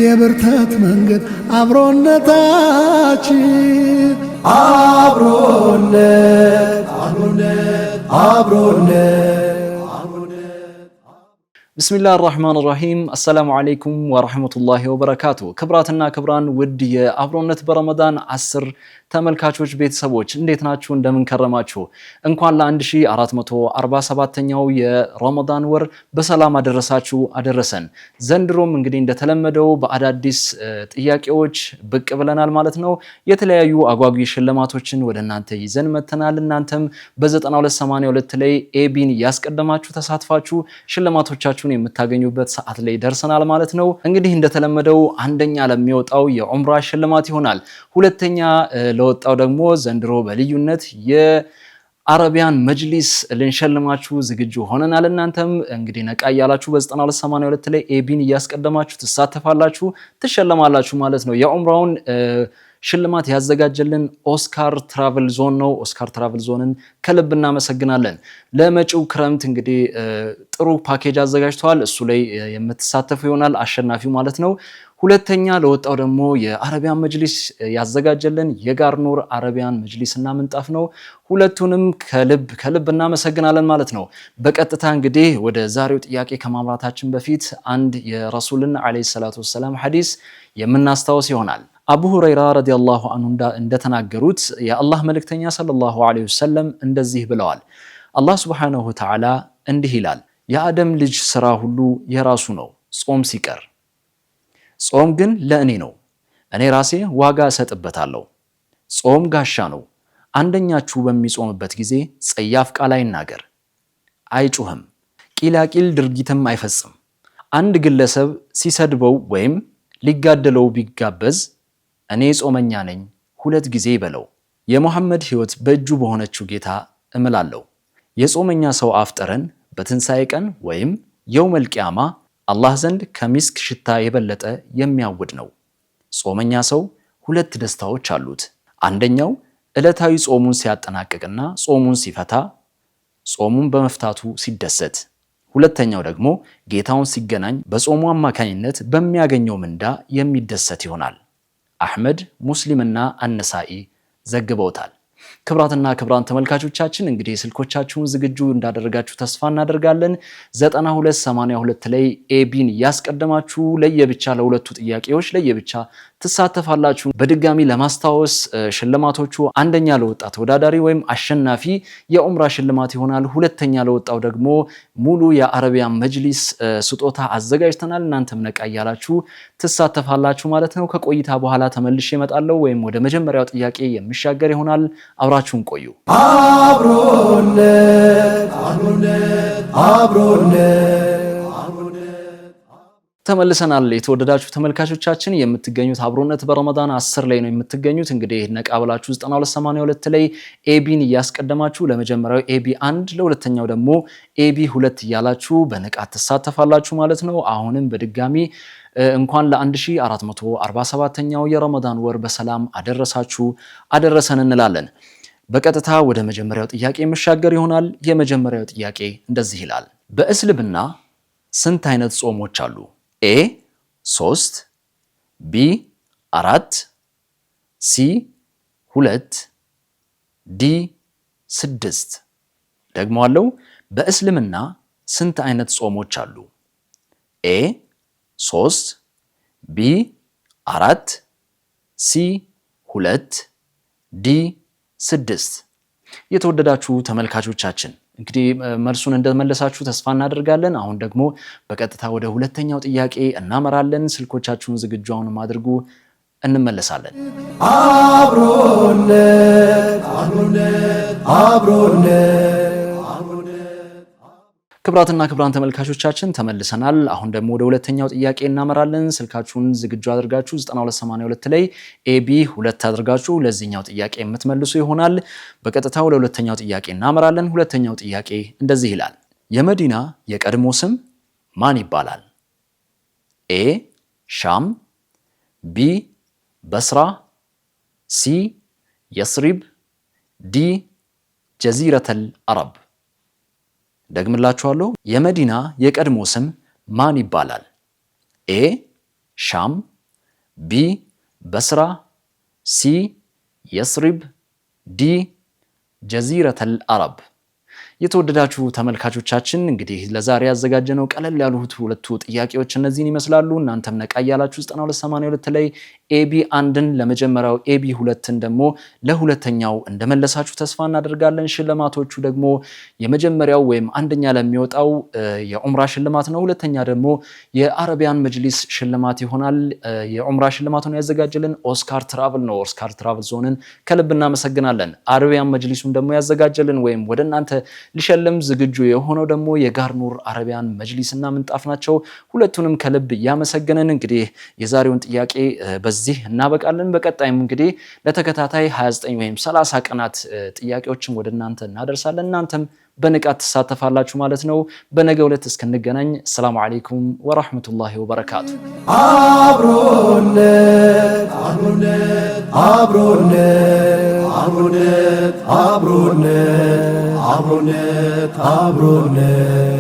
የብርታት መንገድ አብሮነታችን አብሮነት አብሮነት አብሮነት ብስሚላህ አርራህማን አርራሂም አሰላሙ አለይኩም ወራህመቱላሂ ወበረካቱ። ክብራትና ክብራን ውድ የአብሮነት በረመዳን 10 ተመልካቾች ቤተሰቦች እንዴት ናችሁ? እንደምን ከረማችሁ? እንኳን ለ1447ኛው የረመዳን ወር በሰላም አደረሳችሁ አደረሰን። ዘንድሮም እንግዲህ እንደተለመደው በአዳዲስ ጥያቄዎች ብቅ ብለናል ማለት ነው። የተለያዩ አጓጊ ሽልማቶችን ወደ እናንተ ይዘን መተናል። እናንተም በ9282 ላይ ኤቢን ያስቀደማችሁ ተሳትፋችሁ ሽልማቶቻችሁን የምታገኙበት ሰዓት ላይ ደርሰናል ማለት ነው። እንግዲህ እንደተለመደው አንደኛ ለሚወጣው የዑምራ ሽልማት ይሆናል። ሁለተኛ ለወጣው ደግሞ ዘንድሮ በልዩነት የአረቢያን መጅሊስ ልንሸልማችሁ ዝግጁ ሆነናል። እናንተም እንግዲህ ነቃ ያላችሁ በ9282 ላይ ኤቢን እያስቀደማችሁ ትሳተፋላችሁ፣ ትሸለማላችሁ ማለት ነው። የዑምራውን ሽልማት ያዘጋጀልን ኦስካር ትራቨል ዞን ነው። ኦስካር ትራቨል ዞንን ከልብ እናመሰግናለን። ለመጪው ክረምት እንግዲህ ጥሩ ፓኬጅ አዘጋጅተዋል። እሱ ላይ የምትሳተፉ ይሆናል አሸናፊው ማለት ነው። ሁለተኛ ለወጣው ደግሞ የአረቢያን መጅሊስ ያዘጋጀልን የጋርኑር አረቢያን መጅሊስ እና ምንጣፍ ነው። ሁለቱንም ከልብ እናመሰግናለን ማለት ነው። በቀጥታ እንግዲህ ወደ ዛሬው ጥያቄ ከማምራታችን በፊት አንድ የረሱልን አለይሂ ሰላቱ ወሰላም ሐዲስ የምናስታውስ ይሆናል። አቡ ሁረይራ ረዲየላሁ ዐንሁ እንደተናገሩት የአላህ መልእክተኛ ሰለላሁ ዐለይሂ ወሰለም እንደዚህ ብለዋል። አላህ ሱብሓነሁ ወተዓላ እንዲህ ይላል፣ የአደም ልጅ ስራ ሁሉ የራሱ ነው ጾም ሲቀር፣ ጾም ግን ለእኔ ነው፣ እኔ ራሴ ዋጋ እሰጥበታለሁ። ጾም ጋሻ ነው። አንደኛችሁ በሚጾምበት ጊዜ ጸያፍ ቃል አይናገር፣ አይጩህም፣ ቂላቂል ድርጊትም አይፈጽም። አንድ ግለሰብ ሲሰድበው ወይም ሊጋደለው ቢጋበዝ እኔ ጾመኛ ነኝ 2 ጊዜ ይበለው። የሙሐመድ ሕይወት በእጁ በሆነችው ጌታ እምላለሁ። የጾመኛ ሰው አፍ ጠረን በትንሣኤ ቀን ወይም የውመል ቂያማ አላህ ዘንድ ከሚስክ ሽታ የበለጠ የሚያውድ ነው። ጾመኛ ሰው 2 ደስታዎች አሉት። አንደኛው ዕለታዊ ጾሙን ሲያጠናቅቅና ጾሙን ሲፈታ፣ ጾሙን በመፍታቱ ሲደሰት። ሁለተኛው ደግሞ ጌታውን ሲገናኝ በጾሙ አማካኝነት በሚያገኘው ምንዳ የሚደሰት ይሆናል። አሕመድ፣ ሙስሊምና አነሳኢ ዘግበውታል። ክብራትና ክብራን ተመልካቾቻችን እንግዲህ ስልኮቻችሁን ዝግጁ እንዳደረጋችሁ ተስፋ እናደርጋለን። 9282 ላይ ኤቢን ያስቀደማችሁ ለየብቻ ለሁለቱ ጥያቄዎች ለየብቻ ትሳተፋላችሁ። በድጋሚ ለማስታወስ ሽልማቶቹ አንደኛ ለወጣ ተወዳዳሪ ወይም አሸናፊ የዑምራ ሽልማት ይሆናል። ሁለተኛ ለወጣው ደግሞ ሙሉ የአረቢያን መጅሊስ ስጦታ አዘጋጅተናል። እናንተም ነቃ እያላችሁ ትሳተፋላችሁ ማለት ነው። ከቆይታ በኋላ ተመልሼ እመጣለሁ ወይም ወደ መጀመሪያው ጥያቄ የሚሻገር ይሆናል። አብራችሁን ቆዩ። አብሮነት አብሮነት አብሮነት ተመልሰናል። የተወደዳችሁ ተመልካቾቻችን የምትገኙት አብሮነት በረመዳን 10 ላይ ነው የምትገኙት። እንግዲህ ነቃ ብላችሁ 9282 ላይ ኤቢን እያስቀደማችሁ ለመጀመሪያው ኤቢ 1 ለሁለተኛው ደግሞ ኤቢ 2 እያላችሁ በንቃት ትሳተፋላችሁ ማለት ነው። አሁንም በድጋሚ እንኳን ለ1447ኛው የረመዳን ወር በሰላም አደረሳችሁ አደረሰን እንላለን። በቀጥታ ወደ መጀመሪያው ጥያቄ መሻገር ይሆናል። የመጀመሪያው ጥያቄ እንደዚህ ይላል፣ በእስልምና ስንት አይነት ጾሞች አሉ? ኤ 3፣ ቢ 4፣ ሲ 2፣ ዲ 6። ደግሞአለው፣ በእስልምና ስንት አይነት ጾሞች አሉ? ኤ 3፣ ቢ 4፣ ሲ 2፣ ዲ 6። የተወደዳችሁ ተመልካቾቻችን እንግዲህ መልሱን እንደመለሳችሁ ተስፋ እናደርጋለን። አሁን ደግሞ በቀጥታ ወደ ሁለተኛው ጥያቄ እናመራለን። ስልኮቻችሁን ዝግጁ አድርጉ፣ እንመለሳለን። አብሮነት አብሮነት አብሮነት። ክብራትና ክብራን ተመልካቾቻችን ተመልሰናል። አሁን ደግሞ ወደ ሁለተኛው ጥያቄ እናመራለን። ስልካችሁን ዝግጁ አድርጋችሁ 9282 ላይ ኤቢ 2 አድርጋችሁ ለዚህኛው ጥያቄ የምትመልሱ ይሆናል። በቀጥታ ወደ ሁለተኛው ጥያቄ እናመራለን። ሁለተኛው ጥያቄ እንደዚህ ይላል፣ የመዲና የቀድሞ ስም ማን ይባላል? ኤ ሻም፣ ቢ በስራ፣ ሲ የስሪብ፣ ዲ ጀዚረተል አረብ። ደግምላችኋለሁ። የመዲና የቀድሞ ስም ማን ይባላል? ኤ ሻም፣ ቢ በስራ፣ ሲ የስሪብ፣ ዲ ጀዚረተል አረብ። የተወደዳችሁ ተመልካቾቻችን እንግዲህ ለዛሬ ያዘጋጀነው ቀለል ያሉት ሁለቱ ጥያቄዎች እነዚህን ይመስላሉ። እናንተም ነቃ ያላችሁ 9282 ላይ ኤቢ 1ን ለመጀመሪያው ኤቢ 2ን ደግሞ ለሁለተኛው እንደመለሳችሁ ተስፋ እናደርጋለን። ሽልማቶቹ ደግሞ የመጀመሪያው ወይም አንደኛ ለሚወጣው የዑምራ ሽልማት ነው። ሁለተኛ ደግሞ የአረቢያን መጅሊስ ሽልማት ይሆናል። የዑምራ ሽልማቱን ያዘጋጀልን ኦስካር ትራቭል ነው። ኦስካር ትራቭል ዞንን ከልብ እናመሰግናለን። አረቢያን መጅሊሱን ደግሞ ያዘጋጀልን ወይም ወደ እናንተ ሊሸልም ዝግጁ የሆነው ደግሞ የጋርኑር አረቢያን መጅሊስና ምንጣፍ ናቸው። ሁለቱንም ከልብ ያመሰገንን እንግዲህ የዛሬውን ጥያቄ በዚህ እናበቃለን። በቀጣይም እንግዲህ ለተከታታይ 29 ወይም 30 ቀናት ጥያቄዎችን ወደ እናንተ እናደርሳለን። እናንተም በንቃት ትሳተፋላችሁ ማለት ነው። በነገው ዕለት እስክንገናኝ ሰላም አለይኩም ወራህመቱላሂ ወበረካቱ። አብሮነት አብሮነት አብሮነት አብሮነት አብሮነት አብሮነት አብሮነት